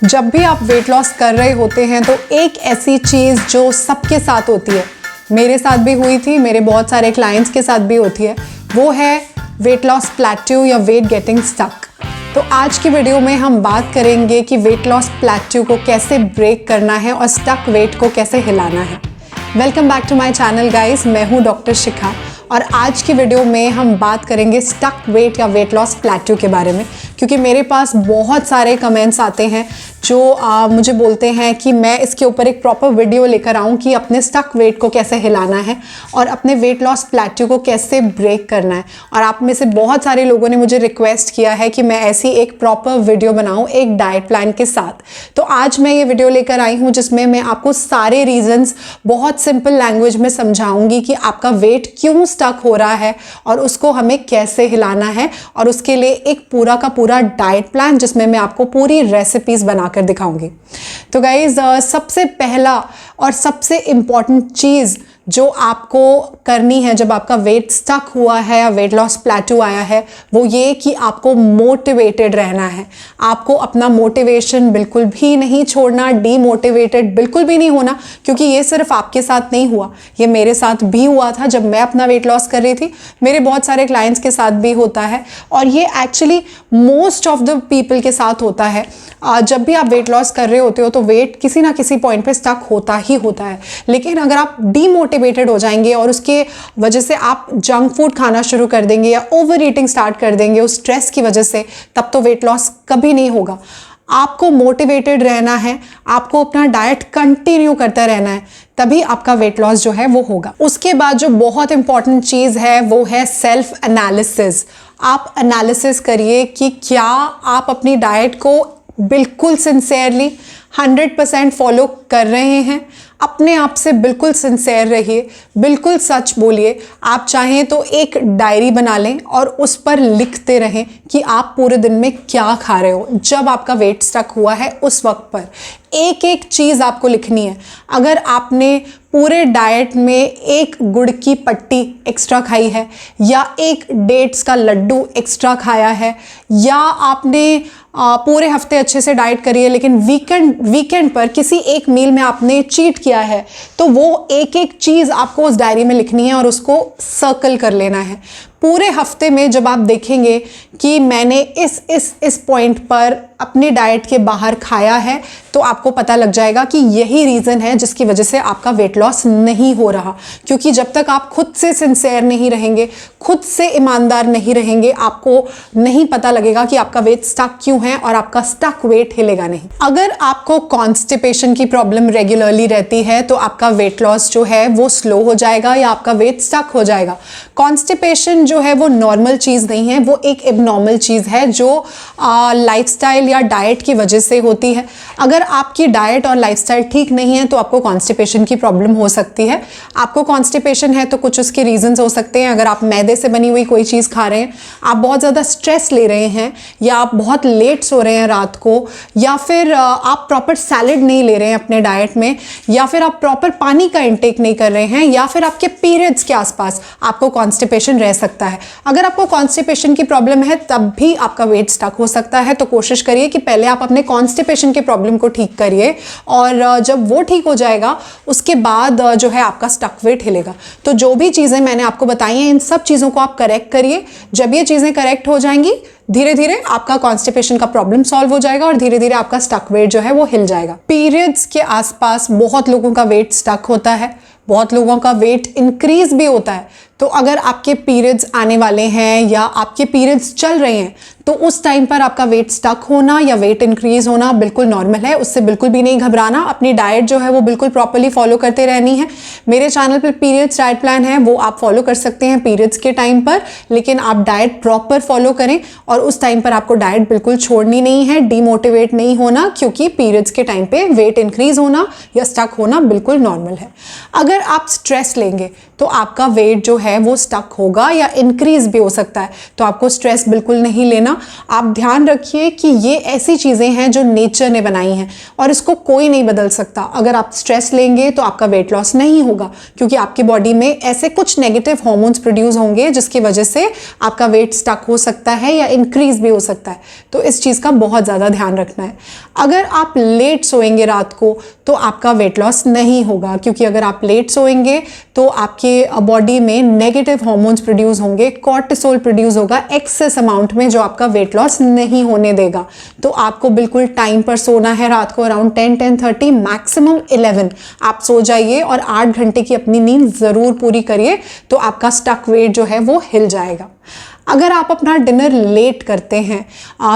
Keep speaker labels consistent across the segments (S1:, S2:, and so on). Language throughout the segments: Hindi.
S1: जब भी आप वेट लॉस कर रहे होते हैं तो एक ऐसी चीज़ जो सबके साथ होती है, मेरे साथ भी हुई थी, मेरे बहुत सारे क्लाइंट्स के साथ भी होती है, वो है वेट लॉस प्लेट्यू या वेट गेटिंग स्टक। तो आज की वीडियो में हम बात करेंगे कि वेट लॉस प्लेट्यू को कैसे ब्रेक करना है और स्टक वेट को कैसे हिलाना है। Welcome back to my channel guys, मैं हूँ डॉक्टर शिखा और आज की वीडियो में हम बात करेंगे स्टक वेट या वेट लॉस प्लेट्यू के बारे में, क्योंकि मेरे पास बहुत सारे कमेंट्स आते हैं जो मुझे बोलते हैं कि मैं इसके ऊपर एक प्रॉपर वीडियो लेकर आऊँ कि अपने स्टक वेट को कैसे हिलाना है और अपने वेट लॉस प्लेट्यू को कैसे ब्रेक करना है। और आप में से बहुत सारे लोगों ने मुझे रिक्वेस्ट किया है कि मैं ऐसी एक प्रॉपर वीडियो बनाऊँ एक डाइट प्लान के साथ। तो आज मैं ये वीडियो लेकर आई हूँ जिसमें मैं आपको सारे रीजंस बहुत सिंपल लैंग्वेज में समझाऊंगी कि आपका वेट क्यों स्टक हो रहा है और उसको हमें कैसे हिलाना है, और उसके लिए एक पूरा का पूरा डाइट प्लान जिसमें मैं आपको पूरी रेसिपीज बनाकर दिखाऊंगी। तो गाइज, सबसे पहला और सबसे इम्पॉर्टेंट चीज़ जो आपको करनी है जब आपका वेट स्टक हुआ है या वेट लॉस प्लेट्यू आया है, वो ये कि आपको मोटिवेटेड रहना है। आपको अपना मोटिवेशन बिल्कुल भी नहीं छोड़ना, डीमोटिवेटेड बिल्कुल भी नहीं होना, क्योंकि ये सिर्फ आपके साथ नहीं हुआ, ये मेरे साथ भी हुआ था जब मैं अपना वेट लॉस कर रही थी। मेरे बहुत सारे क्लाइंट्स के साथ भी होता है और ये actually most of the people के साथ होता है। जब भी आप वेट लॉस कर रहे होते हो तो वेट किसी ना किसी पॉइंट पे स्टक होता ही होता है, लेकिन अगर आप डीमोटिवेटेड हो जाएंगे और उसके वजह से आप जंक फूड खाना शुरू कर देंगे या ओवर ईटिंग स्टार्ट कर देंगे उस स्ट्रेस की वजह से, तब तो वेट लॉस कभी नहीं होगा। आपको मोटिवेटेड रहना है, आपको अपना डाइट कंटिन्यू करता रहना है, तभी आपका वेट लॉस जो है वो होगा। उसके बाद जो बहुत इंपॉर्टेंट चीज़ है वो है सेल्फ एनालिसिस। आप एनालिसिस करिए कि क्या आप अपनी डाइट को बिल्कुल सिंसेयरली 100% फॉलो कर रहे हैं। अपने आप से बिल्कुल सिंसेयर रहिए, बिल्कुल सच बोलिए। आप चाहें तो एक डायरी बना लें और उस पर लिखते रहें कि आप पूरे दिन में क्या खा रहे हो। जब आपका वेट स्टक हुआ है उस वक्त पर एक एक चीज़ आपको लिखनी है। अगर आपने पूरे डाइट में एक गुड़ की पट्टी एक्स्ट्रा खाई है या एक डेट्स का लड्डू एक्स्ट्रा खाया है, या आपने पूरे हफ्ते अच्छे से डाइट करी है लेकिन वीकेंड पर किसी एक मील में आपने चीट किया है, तो वो एक एक चीज़ आपको उस डायरी में लिखनी है और उसको सर्कल कर लेना है। पूरे हफ्ते में जब आप देखेंगे कि मैंने इस पॉइंट पर अपनी डाइट के बाहर खाया है, तो आपको पता लग जाएगा कि यही रीज़न है जिसकी वजह से आपका वेट लॉस नहीं हो रहा। क्योंकि जब तक आप खुद से सिंसेयर नहीं रहेंगे, खुद से ईमानदार नहीं रहेंगे, आपको नहीं पता लगेगा कि आपका वेट स्टक क्यों है और आपका स्टक वेट हिलेगा नहीं। अगर आपको कॉन्स्टिपेशन की प्रॉब्लम रेगुलरली रहती है तो आपका वेट लॉस जो है वो स्लो हो जाएगा या आपका वेट स्टक हो जाएगा। कॉन्स्टिपेशन जो है वो नॉर्मल चीज़ नहीं है, वो एक एबनॉर्मल चीज़ है जो लाइफस्टाइल या डाइट की वजह से होती है। अगर आपकी डाइट और लाइफस्टाइल ठीक नहीं है तो आपको कॉन्स्टिपेशन की प्रॉब्लम हो सकती है। आपको कॉन्स्टिपेशन है तो कुछ उसके रीजंस हो सकते हैं। अगर आप मैदे से बनी हुई कोई चीज़ खा रहे हैं, आप बहुत ज़्यादा स्ट्रेस ले रहे हैं, या आप बहुत लेट सो रहे हैं रात को, या फिर आप प्रॉपर सैलेड नहीं ले रहे हैं अपने डाइट में, या फिर आप प्रॉपर पानी का इंटेक नहीं कर रहे हैं, या फिर आपके पीरियड्स के आसपास आपको कॉन्स्टिपेशन रह सकता है। अगर आपको कॉन्स्टिपेशन की प्रॉब्लम है तब भी आपका वेट स्टक हो सकता है। तो कोशिश करिए कि पहले आप अपने कॉन्स्टिपेशन की प्रॉब्लम को ठीक करिए, और जब वो ठीक हो जाएगा उसके बाद जो है आपका स्टक वेट हिलेगा। तो जो भी चीज़ें मैंने आपको बताई हैं, इन सब चीज़ों को आप करेक्ट करिए। जब ये चीज़ें करेक्ट हो जाएंगी, धीरे धीरे आपका कॉन्स्टिपेशन का प्रॉब्लम सॉल्व हो जाएगा और धीरे धीरे आपका स्टक वेट जो है वो हिल जाएगा। पीरियड्स के आसपास बहुत लोगों का वेट स्टक होता है, बहुत लोगों का वेट इंक्रीज भी होता है। तो अगर आपके पीरियड्स आने वाले हैं या आपके पीरियड्स चल रहे हैं, तो उस टाइम पर आपका वेट स्टक होना या वेट इंक्रीज होना बिल्कुल नॉर्मल है। उससे बिल्कुल भी नहीं घबराना। अपनी डाइट जो है वो बिल्कुल प्रॉपरली फॉलो करते रहनी है। मेरे चैनल पर पीरियड्स डाइट प्लान है, वो आप फॉलो कर सकते हैं पीरियड्स के टाइम पर, लेकिन आप डाइट प्रॉपर फॉलो करें और उस टाइम पर आपको डाइट बिल्कुल छोड़नी नहीं है, डीमोटिवेट नहीं होना, क्योंकि पीरियड्स के टाइम पे वेट इंक्रीज होना या स्टक होना बिल्कुल नॉर्मल है। अगर आप स्ट्रेस लेंगे तो आपका वेट जो है वो स्टक होगा या इंक्रीज भी हो सकता है। तो आपको स्ट्रेस बिल्कुल नहीं लेना। आप ध्यान रखिए कि ये ऐसी चीज़ें हैं जो नेचर ने बनाई हैं और इसको कोई नहीं बदल सकता। अगर आप स्ट्रेस लेंगे तो आपका वेट लॉस नहीं होगा, क्योंकि आपकी बॉडी में ऐसे कुछ नेगेटिव हार्मोन्स प्रोड्यूस होंगे जिसकी वजह से आपका वेट स्टक हो सकता है या इंक्रीज भी हो सकता है। तो इस चीज़ का बहुत ज़्यादा ध्यान रखना है। अगर आप लेट सोएंगे रात को तो आपका वेट लॉस नहीं होगा, क्योंकि अगर आप लेट सोएंगे तो आपके बॉडी में नेगेटिव हार्मोन्स प्रोड्यूस होंगे, कॉर्टिसोल प्रोड्यूस होगा एक्सेस अमाउंट में, जो आपका वेट लॉस नहीं होने देगा। तो आपको बिल्कुल टाइम पर सोना है। रात को अराउंड 10-10:30 मैक्सिमम 11 आप सो जाइए और 8 घंटे की अपनी नींद ज़रूर पूरी करिए, तो आपका स्टक वेट जो है वो हिल जाएगा। अगर आप अपना डिनर लेट करते हैं,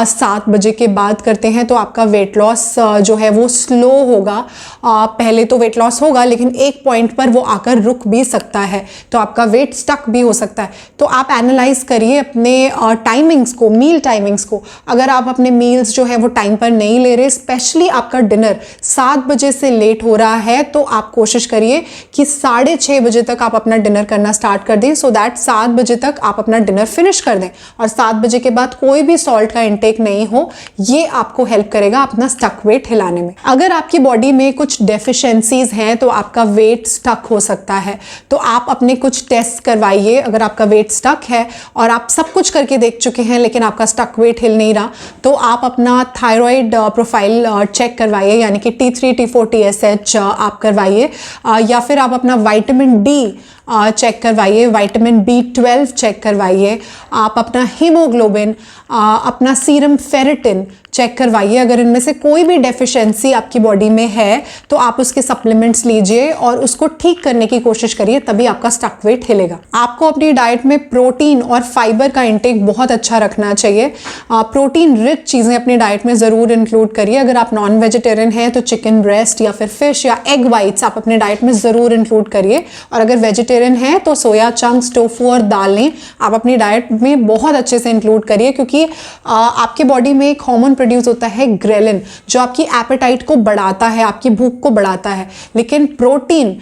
S1: 7 बजे के बाद करते हैं, तो आपका वेट लॉस जो है वो स्लो होगा। पहले तो वेट लॉस होगा, लेकिन एक पॉइंट पर वो आकर रुक भी सकता है, तो आपका वेट स्टक भी हो सकता है। तो आप एनालाइज करिए अपने टाइमिंग्स को, मील टाइमिंग्स को। अगर आप अपने मील्स जो है वो टाइम पर नहीं ले रहे, स्पेशली आपका डिनर 7 बजे से लेट हो रहा है, तो आप कोशिश करिए कि 6:30 बजे तक आप अपना डिनर करना स्टार्ट कर दें, सो दैट 7 बजे तक आप अपना डिनर फिनिश कर दें और 7 बजे के बाद कोई भी सॉल्ट का इंटेक नहीं हो। ये आपको हेल्प करेगा अपना स्टक वेट हिलाने में। अगर आपकी बॉडी में कुछ डेफिशिएंसीज हैं तो आपका वेट स्टक हो सकता है, तो आप अपने कुछ टेस्ट करवाइए। अगर आपका वेट स्टक है और आप सब कुछ करके देख चुके हैं लेकिन आपका स्टक वेट हिल नहीं रहा, तो आप अपना थायराइड प्रोफाइल चेक करवाइए, यानी कि T3, T4, TSH आप करवाइए, या फिर आप अपना विटामिन डी चेक करवाइए, विटामिन B12 चेक करवाइए, आप अपना हीमोग्लोबिन, अपना सीरम फेरिटिन चेक करवाइए। अगर इनमें से कोई भी डेफिशिएंसी आपकी बॉडी में है तो आप उसके सप्लीमेंट्स लीजिए और उसको ठीक करने की कोशिश करिए, तभी आपका स्टक वेट हिलेगा। आपको अपनी डाइट में प्रोटीन और फाइबर का इंटेक बहुत अच्छा रखना चाहिए। प्रोटीन रिच चीज़ें अपनी डाइट में ज़रूर इंक्लूड करिए। अगर आप नॉन वेजिटेरियन हैं तो चिकन ब्रेस्ट या फिर फिश या एग वाइट्स आप अपने डाइट में ज़रूर इंक्लूड करिए, और अगर वेजिटेरियन हैं तो सोया चंक्स, टोफू और दालें आप अपनी डाइट में बहुत अच्छे से इंक्लूड करिए, क्योंकि आपके बॉडी में एक हार्मोन प्रोड्यूस होता है ग्रेलिन, जो आपकी एपेटाइट को बढ़ाता है, आपकी भूख को बढ़ाता है, लेकिन प्रोटीन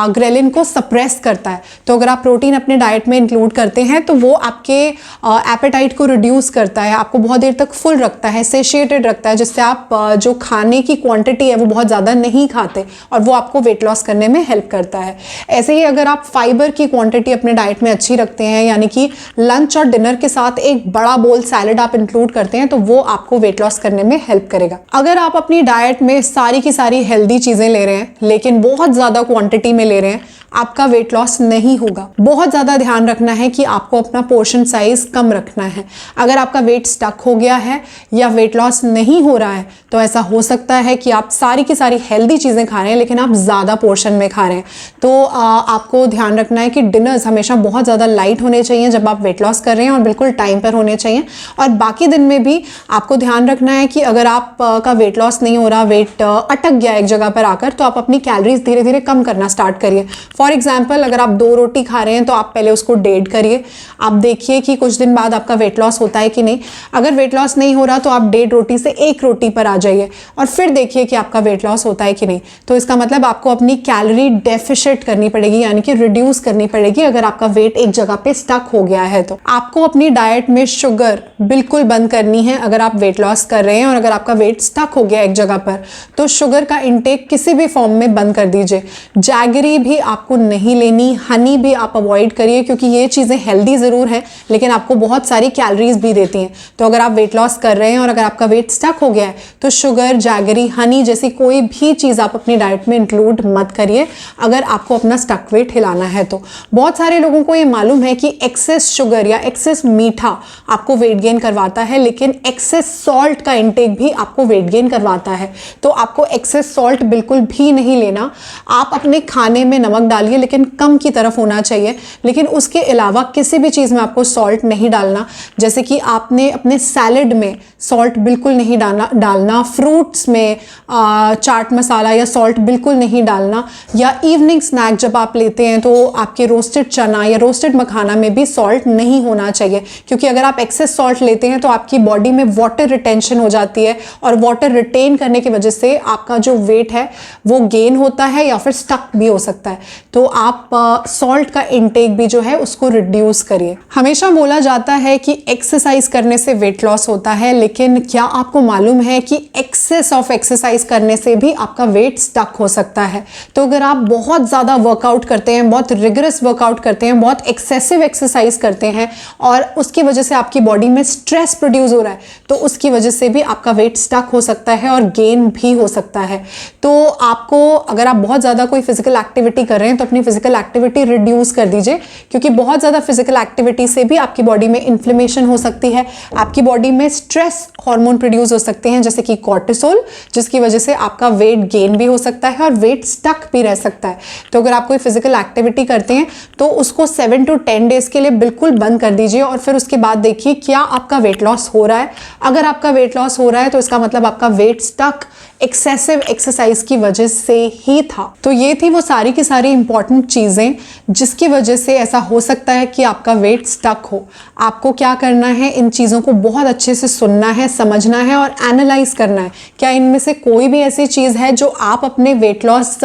S1: ग्रेलिन को सप्रेस करता है। तो अगर आप प्रोटीन अपने डाइट में इंक्लूड करते हैं तो वो आपके एपेटाइट को रिड्यूस करता है, आपको बहुत देर तक फुल रखता है, सेशिएटेड रखता है, जिससे आप जो खाने की क्वांटिटी है वो बहुत ज़्यादा नहीं खाते और वो आपको वेट लॉस करने में हेल्प करता है। ऐसे ही अगर आप फाइबर की क्वांटिटी अपने डाइट में अच्छी रखते हैं, यानी कि लंच और डिनर के साथ एक बड़ा बोल सैलेड आप इंक्लूड करते हैं, तो वो आपको वेट लॉस करने में हेल्प करेगा। अगर आप अपनी डाइट में सारी की सारी हेल्दी चीज़ें ले रहे हैं लेकिन बहुत ज़्यादा क्वांटिटी में ले रहे हैं, आपका वेट लॉस नहीं होगा। बहुत ज़्यादा ध्यान रखना है कि आपको अपना पोर्शन साइज कम रखना है। अगर आपका वेट स्टक हो गया है या वेट लॉस नहीं हो रहा है तो ऐसा हो सकता है कि आप सारी की सारी हेल्दी चीज़ें खा रहे हैं लेकिन आप ज़्यादा पोर्शन में खा रहे हैं। तो आपको ध्यान रखना है कि डिनर्स हमेशा बहुत ज़्यादा लाइट होने चाहिए जब आप वेट लॉस कर रहे हैं, और बिल्कुल टाइम पर होने चाहिए। और बाकी दिन में भी आपको ध्यान रखना है कि अगर आपका वेट लॉस नहीं हो रहा, वेट अटक गया एक जगह पर आकर, तो आप अपनी कैलोरीज धीरे धीरे कम करना स्टार्ट करिए। फॉर एग्जाम्पल, अगर आप 2 रोटी खा रहे हैं तो आप पहले उसको 1.5 करिए। आप देखिए कि कुछ दिन बाद आपका वेट लॉस होता है कि नहीं। अगर वेट लॉस नहीं हो रहा तो आप 1.5 रोटी से 1 रोटी पर आ जाइए और फिर देखिए कि आपका वेट लॉस होता है कि नहीं। तो इसका मतलब आपको अपनी कैलोरी डेफिशिट करनी पड़ेगी, यानी कि रिड्यूस करनी पड़ेगी अगर आपका वेट एक जगह पे स्टक हो गया है। तो आपको अपनी डाइट में शुगर बिल्कुल बंद करनी है अगर आप वेट लॉस कर रहे हैं, और अगर आपका वेट स्टक हो गया एक जगह पर तो शुगर का इंटेक किसी भी फॉर्म में बंद कर दीजिए। जैगरी भी आपको नहीं लेनी, हनी भी आप अवॉइड करिए, क्योंकि ये चीज़ें हेल्दी ज़रूर हैं लेकिन आपको बहुत सारी कैलोरीज भी देती हैं। तो अगर आप वेट लॉस कर रहे हैं और अगर आपका वेट स्टक हो गया है तो शुगर, जैगरी, हनी जैसी कोई भी चीज़ आप अपनी डाइट में इंक्लूड मत करिए अगर आपको अपना स्टक वेट हिलाना है। तो बहुत सारे लोगों को ये मालूम है कि एक्सेस शुगर या एक्सेस मीठा आपको वेट गेन करवाता है, लेकिन एक्सेस सॉल्ट का इंटेक भी आपको वेट गेन करवाता है। तो आपको एक्सेस सॉल्ट बिल्कुल भी नहीं लेना। आप अपने खाने में नमक डालिए लेकिन कम की तरफ होना चाहिए, लेकिन उसके अलावा किसी भी चीज़ में आपको सॉल्ट नहीं डालना। जैसे कि आपने अपने सैलेड में सॉल्ट बिल्कुल नहीं डालना, फ्रूट्स में चाट मसाला या सॉल्ट बिल्कुल नहीं डालना, या इवनिंग स्नैक जब आप लेते हैं तो आपके रोस्टेड चना या रोस्टेड मखाना में भी सॉल्ट नहीं होना चाहिए, क्योंकि अगर आप एक्सेस सॉल्ट लेते हैं तो आपकी बॉडी में वाटर रिटेंशन हो जाती है, और वाटर रिटेन करने की वजह से आपका जो वेट है वो गेन होता है या फिर स्टक भी हो सकता है। तो आप सॉल्ट का इंटेक भी जो है उसको रिड्यूस करिए। हमेशा बोला जाता है कि एक्सरसाइज करने से वेट लॉस होता है, लेकिन क्या आपको मालूम है कि एक्सेस ऑफ एक्सरसाइज करने से भी आपका वेट स्टक हो सकता है। तो अगर आप बहुत ज़्यादा वर्कआउट करते हैं, बहुत रिगरस वर्कआउट करते हैं, बहुत एक्सेसिव एक्सरसाइज करते हैं और उसकी वजह से आपकी बॉडी में स्ट्रेस प्रोड्यूस हो रहा है, तो उसकी वजह से भी आपका वेट स्टक हो सकता है और गेन भी हो सकता है। तो आपको, अगर आप बहुत ज़्यादा कोई फिजिकल एक्टिविटी कर रहे हैं तो अपनी फिजिकल एक्टिविटी रिड्यूस कर दीजिए, क्योंकि बहुत ज़्यादा फिजिकल एक्टिविटी से भी आपकी बॉडी में इन्फ्लेमेशन हो सकती है, आपकी बॉडी में स्ट्रेस हार्मोन प्रोड्यूस हो सकते हैं जैसे कि कॉर्टिसोल, जिसकी वजह से आपका वेट गेन भी हो सकता है और वेट स्टक भी रह सकता है। तो अगर आप कोई फिजिकल एक्टिविटी करते हैं तो उसको 7 to 10 डेज के लिए बिल्कुल बंद कर दीजिए और फिर उसके बाद देखिए क्या आपका वेट लॉस हो रहा है। अगर आपका वेट लॉस हो रहा है तो इसका मतलब आपका वेट स्टक एक्सेसिव एक्सरसाइज की वजह से ही था। तो ये थी वो सारी की सारी इंपॉर्टेंट चीज़ें जिसकी वजह से ऐसा हो सकता है कि आपका वेट स्टक हो। आपको क्या करना है, इन चीज़ों को बहुत अच्छे से सुनना है, समझना है और एनालाइज करना है। क्या इनमें से कोई भी ऐसी चीज़ है जो आप अपने वेट लॉस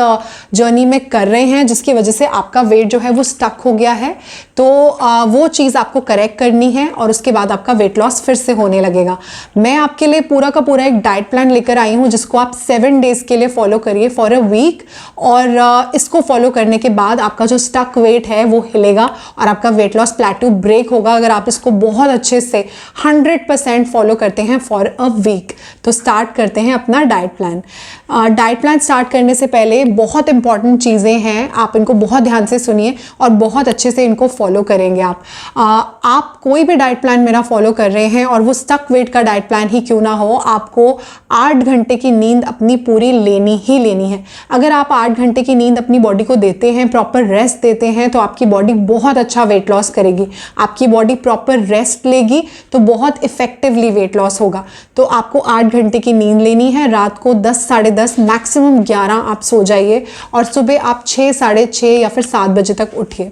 S1: जर्नी में कर रहे हैं जिसकी वजह से आपका वेट जो है वो स्टक हो गया है, तो वो चीज़ आपको करेक्ट करनी है और उसके बाद आपका वेट लॉस फिर से होने लगेगा। मैं आपके लिए पूरा का पूरा एक डाइट प्लान लेकर आई हूँ जिसको आप 7 डेज के लिए फॉलो करिए फॉर अ वीक, और इसको फॉलो करने के बाद आपका जो स्टक वेट है वो हिलेगा और आपका वेट लॉस प्लेटू ब्रेक होगा अगर आप इसको बहुत अच्छे से 100% फॉलो करते हैं फॉर अ वीक। तो स्टार्ट करते हैं अपना diet plan. Diet plan start करने से पहले बहुत इंपॉर्टेंट चीज़ें हैं, आप इनको बहुत ध्यान से सुनिए और बहुत अच्छे से इनको फॉलो करेंगे। आप कोई भी डाइट प्लान मेरा फॉलो कर रहे हैं और वो स्टक वेट का डाइट प्लान ही क्यों ना हो, आपको 8 घंटे की नींद अपनी पूरी लेनी ही लेनी है। अगर आप 8 घंटे की नींद अपनी बॉडी को देते हैं, प्रॉपर रेस्ट देते हैं, तो आपकी बॉडी बहुत अच्छा वेट लॉस करेगी। आपकी बॉडी प्रॉपर रेस्ट लेगी तो बहुत इफेक्टिवली वेट लॉस होगा। तो आपको 8 घंटे की नींद लेनी है। रात को 10, साढ़े 10, मैक्सिमम 11 आप सो जाइए और सुबह आप 6, साढ़े 6 या फिर 7 बजे तक उठिए।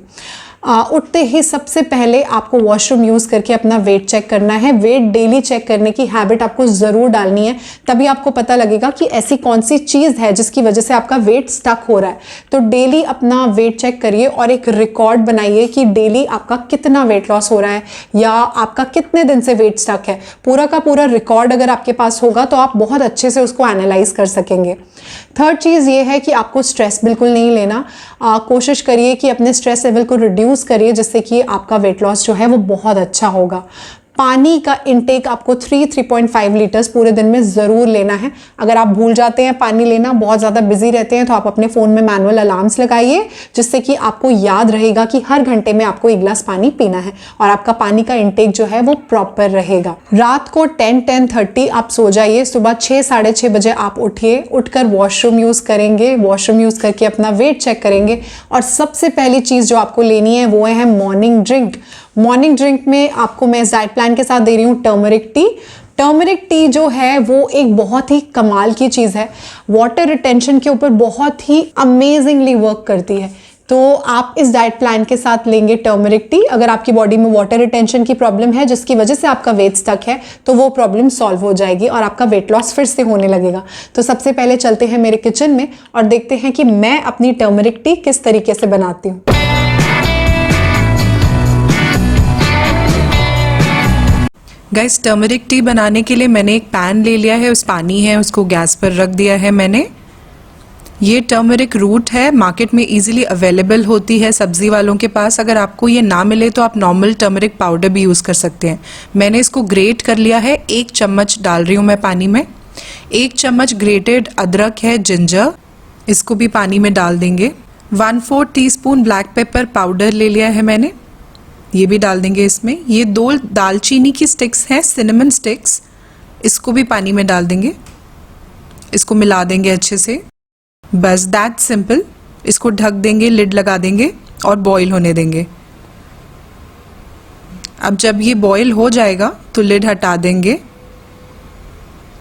S1: उठते ही सबसे पहले आपको वॉशरूम यूज़ करके अपना वेट चेक करना है। वेट डेली चेक करने की हैबिट आपको ज़रूर डालनी है, तभी आपको पता लगेगा कि ऐसी कौन सी चीज़ है जिसकी वजह से आपका वेट स्टक हो रहा है। तो डेली अपना वेट चेक करिए और एक रिकॉर्ड बनाइए कि डेली आपका कितना वेट लॉस हो रहा है या आपका कितने दिन से वेट स्टक है। पूरा का पूरा रिकॉर्ड अगर आपके पास होगा तो आप बहुत अच्छे से उसको एनालाइज कर सकेंगे। थर्ड चीज़ ये है कि आपको स्ट्रेस बिल्कुल नहीं लेना। कोशिश करिए कि अपने स्ट्रेस लेवल को रिड्यूस करिए जिससे कि आपका वेट लॉस जो है वो बहुत अच्छा होगा। पानी का इंटेक आपको 3.5 लीटर्स पूरे दिन में ज़रूर लेना है। अगर आप भूल जाते हैं पानी लेना, बहुत ज़्यादा बिजी रहते हैं, तो आप अपने फ़ोन में मैनुअल अलार्म्स लगाइए जिससे कि आपको याद रहेगा कि हर घंटे में आपको 1 गिलास पानी पीना है और आपका पानी का इंटेक जो है वो प्रॉपर रहेगा। रात को 10-10:30 आप सो जाइए। सुबह 6, साढ़े 6 बजे आप उठिए। उठकर वॉशरूम यूज़ करेंगे। वॉशरूम यूज़ करके अपना वेट चेक करेंगे और सबसे पहली चीज़ जो आपको लेनी है वो है मॉर्निंग ड्रिंक। मॉर्निंग ड्रिंक में आपको मैं इस डाइट प्लान के साथ दे रही हूँ टर्मरिक टी। टर्मरिक टी जो है वो एक बहुत ही कमाल की चीज़ है, वाटर रिटेंशन के ऊपर बहुत ही अमेजिंगली वर्क करती है। तो आप इस डाइट प्लान के साथ लेंगे टर्मरिक टी। अगर आपकी बॉडी में वाटर रिटेंशन की प्रॉब्लम है जिसकी वजह से आपका वेट स्टक है तो वो प्रॉब्लम सॉल्व हो जाएगी और आपका वेट लॉस फिर से होने लगेगा। तो सबसे पहले चलते हैं मेरे किचन में और देखते हैं कि मैं अपनी टर्मरिक टी किस तरीके से बनाती हूँ।
S2: गाइस, टर्मरिक टी बनाने के लिए मैंने एक पैन ले लिया है, उस पानी है उसको गैस पर रख दिया है मैंने। ये टर्मरिक रूट है, मार्केट में इजीली अवेलेबल होती है सब्जी वालों के पास। अगर आपको ये ना मिले तो आप नॉर्मल टर्मरिक पाउडर भी यूज़ कर सकते हैं। मैंने इसको ग्रेट कर लिया है। 1 चम्मच डाल रही हूँ मैं पानी में। 1 चम्मच ग्रेटेड अदरक है, जिंजर, इसको भी पानी में डाल देंगे। 1/4 टीस्पून ब्लैक पेपर पाउडर ले लिया है मैंने, ये भी डाल देंगे इसमें। ये 2 दालचीनी की स्टिक्स हैं, सिनेमन स्टिक्स, इसको भी पानी में डाल देंगे। इसको मिला देंगे अच्छे से। बस दैट सिंपल। इसको ढक देंगे, लिड लगा देंगे और बॉईल होने देंगे। अब जब ये बॉईल हो जाएगा तो लिड हटा देंगे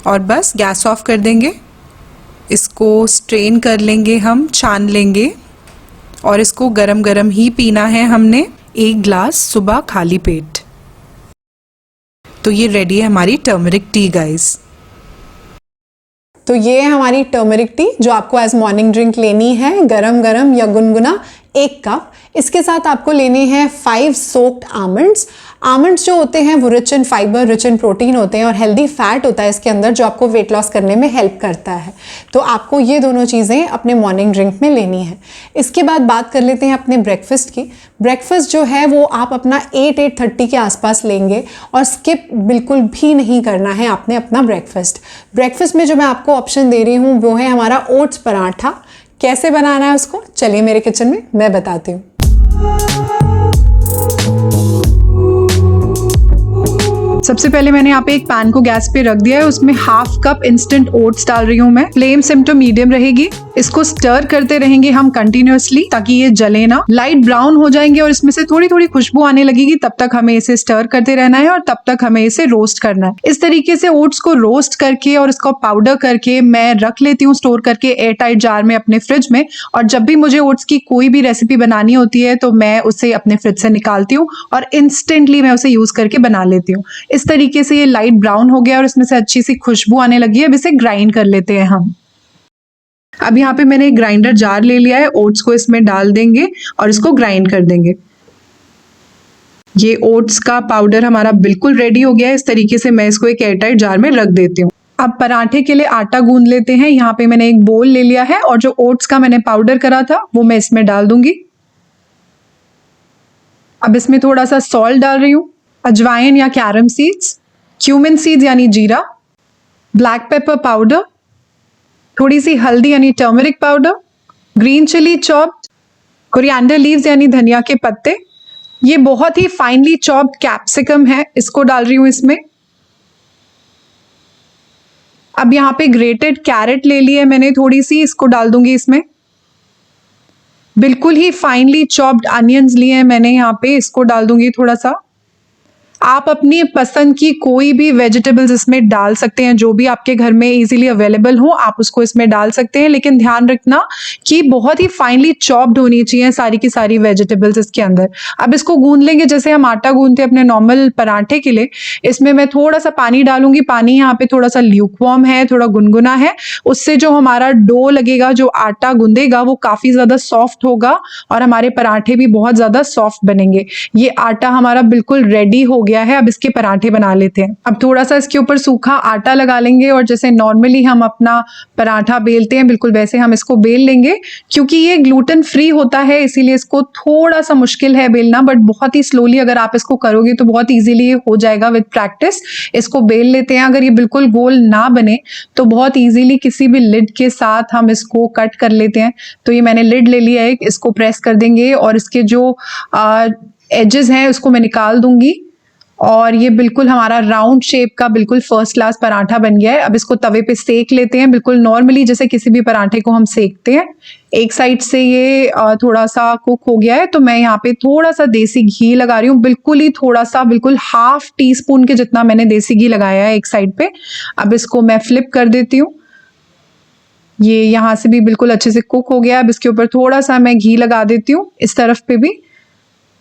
S2: और बस गैस ऑफ कर देंगे। इसको स्ट्रेन कर लेंगे, हम छान लेंगे और इसको गरम गरम ही पीना है हमने, 1 ग्लास सुबह खाली पेट। तो ये रेडी है हमारी टर्मरिक टी गाइस।
S1: तो ये है हमारी टर्मरिक टी जो आपको एज मॉर्निंग ड्रिंक लेनी है, गरम गरम या गुनगुना 1 कप। इसके साथ आपको लेने हैं 5 सोक्ड आमंड्स। आमंड्स जो होते हैं वो rich in fibre, rich in protein होते हैं और हेल्दी फैट होता है इसके अंदर जो आपको वेट लॉस करने में हेल्प करता है। तो आपको ये दोनों चीज़ें अपने मॉर्निंग ड्रिंक में लेनी है। इसके बाद बात कर लेते हैं अपने ब्रेकफास्ट की। ब्रेकफास्ट जो है वो आप अपना 8-8:30 के आसपास लेंगे और स्किप बिल्कुल भी नहीं करना है आपने अपना ब्रेकफास्ट। ब्रेकफास्ट में जो मैं आपको ऑप्शन दे रही हूँ वो है हमारा ओट्स पराठा। कैसे बनाना है उसको चलिए मेरे किचन में मैं बताती हूँ।
S2: सबसे पहले मैंने यहाँ पे एक पैन को गैस पे रख दिया है, उसमें 1/2 कप इंस्टेंट ओट्स डाल रही हूँ मैं। फ्लेम सिम टू मीडियम रहेगी। इसको स्टर करते रहेंगे हम कंटिन्यूअसली ताकि ये जले ना। लाइट ब्राउन हो जाएंगे और इसमें से थोड़ी थोड़ी खुशबू आने लगेगी, तब तक हमें इसे स्टर करते रहना है और तब तक हमें इसे रोस्ट करना है। इस तरीके से ओट्स को रोस्ट करके और इसको पाउडर करके मैं रख लेती हूँ स्टोर करके एयर टाइट जार में अपने फ्रिज में। और जब भी मुझे ओट्स की कोई भी रेसिपी बनानी होती है तो मैं उसे अपने फ्रिज से निकालती हूँ और इंस्टेंटली मैं उसे यूज करके बना लेती हूँ। इस तरीके से ये लाइट ब्राउन हो गया और इसमें से अच्छी सी खुशबू आने लगी है। अब इसे ग्राइंड कर लेते हैं हम। अब यहाँ पे मैंने एक ग्राइंडर जार ले लिया है, ओट्स को इसमें डाल देंगे और इसको ग्राइंड कर देंगे। ये ओट्स का पाउडर हमारा बिल्कुल रेडी हो गया है। इस तरीके से मैं इसको एक एयरटाइट जार में रख देती हूँ। अब पराठे के लिए आटा गूंद लेते हैं। यहाँ पे मैंने एक बोल ले लिया है और जो ओट्स का मैंने पाउडर करा था वो मैं इसमें डाल दूंगी। अब इसमें थोड़ा सा सॉल्ट डाल रही हूँ, अजवाइन या कैरम सीड्स, क्यूमिन सीड्स यानी जीरा, ब्लैक पेपर पाउडर, थोड़ी सी हल्दी यानी turmeric powder, green chilli chopped, coriander leaves यानी धनिया के पत्ते, ये बहुत ही फाइनली चॉप्ड कैप्सिकम है, इसको डाल रही हूं इसमें। अब यहाँ पे ग्रेटेड कैरेट ले ली है मैंने थोड़ी सी, इसको डाल दूंगी इसमें। बिल्कुल ही फाइनली चॉप्ड अनियंस लिए हैं मैंने यहाँ पे, इसको डाल दूंगी थोड़ा सा। आप अपनी पसंद की कोई भी वेजिटेबल्स इसमें डाल सकते हैं, जो भी आपके घर में इजीली अवेलेबल हो आप उसको इसमें डाल सकते हैं, लेकिन ध्यान रखना कि बहुत ही फाइनली चॉप्ड होनी चाहिए सारी की सारी वेजिटेबल्स इसके अंदर। अब इसको गूंद लेंगे जैसे हम आटा गूंदते हैं अपने नॉर्मल पराठे के लिए। इसमें मैं थोड़ा सा पानी डालूंगी। पानी यहाँ पे थोड़ा सा ल्यूकवार्म है, थोड़ा गुनगुना है। उससे जो हमारा डो लगेगा, जो आटा गूंदेगा वो काफी ज्यादा सॉफ्ट होगा और हमारे पराठे भी बहुत ज्यादा सॉफ्ट बनेंगे। ये आटा हमारा बिल्कुल रेडी हो गया है। अब इसके पराठे बना लेते हैं। अब थोड़ा सा इसके ऊपर सूखा आटा लगा लेंगे और जैसे नॉर्मली हम अपना पराठा बेलते हैं बिल्कुल वैसे हम इसको बेल लेंगे। क्योंकि ये ग्लूटेन फ्री होता है इसीलिए इसको थोड़ा सा मुश्किल है बेलना, बट बहुत ही स्लोली अगर आप इसको करोगे तो बहुत इजीली हो जाएगा विद प्रैक्टिस। इसको बेल लेते हैं। अगर ये बिल्कुल गोल ना बने तो बहुत इजीली किसी भी लिड के साथ हम इसको कट कर लेते हैं। तो ये मैंने लिड ले लिया है, इसको प्रेस कर देंगे और इसके जो एजेस हैं उसको मैं निकाल दूंगी और ये बिल्कुल हमारा राउंड शेप का बिल्कुल फर्स्ट क्लास पराठा बन गया है। अब इसको तवे पे सेक लेते हैं बिल्कुल नॉर्मली जैसे किसी भी पराठे को हम सेकते हैं। एक साइड से ये थोड़ा सा कुक हो गया है तो मैं यहाँ पे थोड़ा सा देसी घी लगा रही हूँ, बिल्कुल ही थोड़ा सा, बिल्कुल 1/2 टीस्पून के जितना मैंने देसी घी लगाया है एक साइड पे। अब इसको मैं फ्लिप कर देती हूँ। ये यहाँ से भी बिल्कुल अच्छे से कुक हो गया। अब इसके ऊपर थोड़ा सा मैं घी लगा देती हूँ, इस तरफ पे भी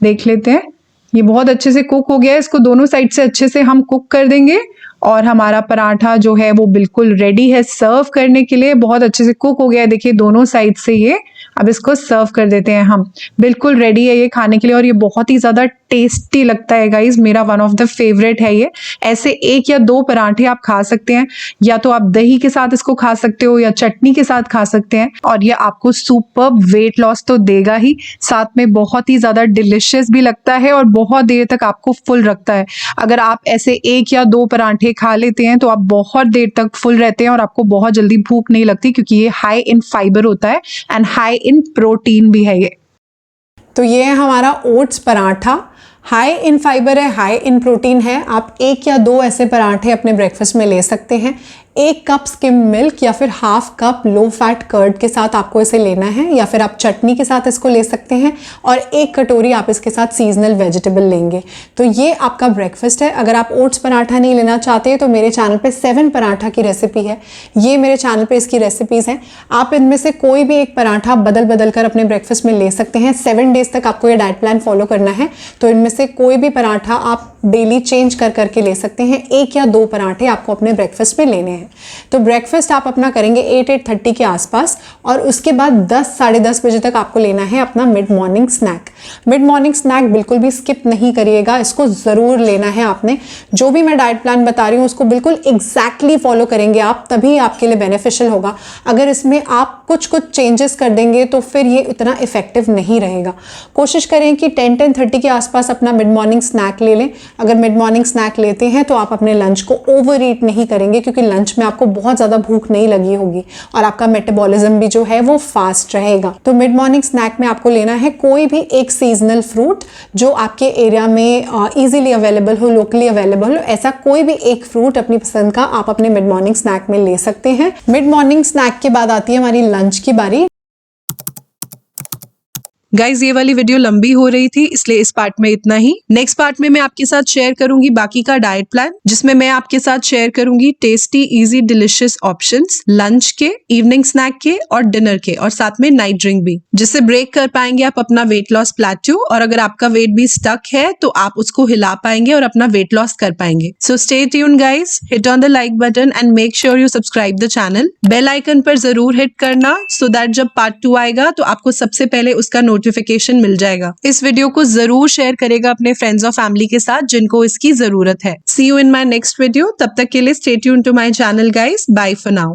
S2: देख लेते हैं। ये बहुत अच्छे से कुक हो गया है। इसको दोनों साइड से अच्छे से हम कुक कर देंगे और हमारा पराठा जो है वो बिल्कुल रेडी है सर्व करने के लिए। बहुत अच्छे से कुक हो गया है, देखिए दोनों साइड से ये। अब इसको सर्व कर देते हैं हम। बिल्कुल रेडी है ये खाने के लिए और ये बहुत ही ज़्यादा टेस्टी लगता है गाइज। मेरा वन ऑफ द फेवरेट है ये। ऐसे 1 या 2 पराठे आप खा सकते हैं, या तो आप दही के साथ इसको खा सकते हो या चटनी के साथ खा सकते हैं और ये आपको सुपर्ब वेट लॉस तो देगा ही, साथ में बहुत ही ज़्यादा डिलिशियस भी लगता है और बहुत देर तक आपको फुल रखता है। अगर आप ऐसे 1 या 2 पराठे खा लेते हैं तो आप बहुत देर तक फुल रहते हैं और आपको बहुत जल्दी भूख नहीं लगती, क्योंकि ये हाई इन फाइबर होता है एंड हाई इन प्रोटीन भी है ये।
S1: तो ये है हमारा oats paratha. High in fibre है, हाई इन प्रोटीन है। आप 1 या 2 ऐसे पराठे अपने ब्रेकफास्ट में ले सकते हैं। 1 कप स्किम मिल्क या फिर 1/2 कप लो फैट कर्ड के साथ आपको इसे लेना है, या फिर आप चटनी के साथ इसको ले सकते हैं और 1 कटोरी आप इसके साथ सीजनल वेजिटेबल लेंगे। तो ये आपका ब्रेकफास्ट है। अगर आप ओट्स पराठा नहीं लेना चाहते तो मेरे चैनल पे 7 पराठा की रेसिपी है। ये मेरे चैनल पे इसकी रेसिपीज़ हैं। आप इनमें से कोई भी एक पराठा बदल बदल कर अपने ब्रेकफास्ट में ले सकते हैं। 7 डेज तक आपको ये डाइट प्लान फॉलो करना है, तो इनमें से कोई भी पराठा आप डेली चेंज कर करके ले सकते हैं। 1 या 2 पराठे आपको अपने ब्रेकफास्ट में लेने हैं। है। तो ब्रेकफास्ट आप अपना करेंगे 8-8:30 के आसपास, और उसके बाद 10 साढ़े 10 बजे तक आपको लेना है अपना mid morning snack. Mid morning snack बिल्कुल भी स्किप नहीं करिएगा, इसको ज़रूर लेना है आपने। जो भी मैं डाइट प्लान बता रही हूँ उसको बिल्कुल एग्जैक्टली फॉलो करेंगे आप, तभी आपके लिए बेनिफिशियल होगा। अगर इसमें आप कुछ चेंजेस कर देंगे तो फिर ये इतना इफेक्टिव नहीं रहेगा। कोशिश करें कि 10-10:30 के आसपास अपना मिड मॉर्निंग स्नैक ले लें। अगर मिड मॉर्निंग स्नैक लेते हैं तो आप अपने लंच को ओवर ईट नहीं करेंगे, क्योंकि लंच में आपको बहुत ज़्यादा भूख नहीं लगी होगी और आपका मेटाबॉलिज्म भी जो है वो फास्ट रहेगा। तो मिड मॉर्निंग स्नैक में आपको लेना है कोई भी एक सीजनल फ्रूट जो आपके एरिया में ईजिली अवेलेबल हो, लोकली अवेलेबल हो। ऐसा कोई भी एक फ्रूट अपनी पसंद का आप अपने मिड मॉर्निंग स्नैक में ले सकते हैं। मिड मॉर्निंग स्नैक के बाद आती है हमारी लंच की बारी।
S2: गाइज ये वाली वीडियो लंबी हो रही थी, इसलिए इस पार्ट में इतना ही। नेक्स्ट पार्ट में मैं आपके साथ शेयर करूंगी बाकी का डाइट प्लान, जिसमें मैं आपके साथ शेयर करूंगी tasty easy delicious options lunch के, इवनिंग स्नैक के और डिनर के, और साथ में नाइट ड्रिंक भी, जिससे ब्रेक कर पाएंगे आप अपना वेट लॉस प्लेट्यू। और अगर आपका वेट भी स्टक है तो आप उसको हिला पाएंगे और अपना वेट लॉस कर पाएंगे। So stay tuned guys, hit on the like button and make sure you subscribe the channel. Bell icon पर जरूर हिट करना, सो दैट जब पार्ट 2 आएगा तो आपको सबसे पहले उसका नोटिफिकेशन मिल जाएगा। इस वीडियो को जरूर शेयर करेगा अपने फ्रेंड्स और फैमिली के साथ जिनको इसकी जरूरत है। See you in my next video. तब तक के लिए stay tuned to my channel guys. Bye for now.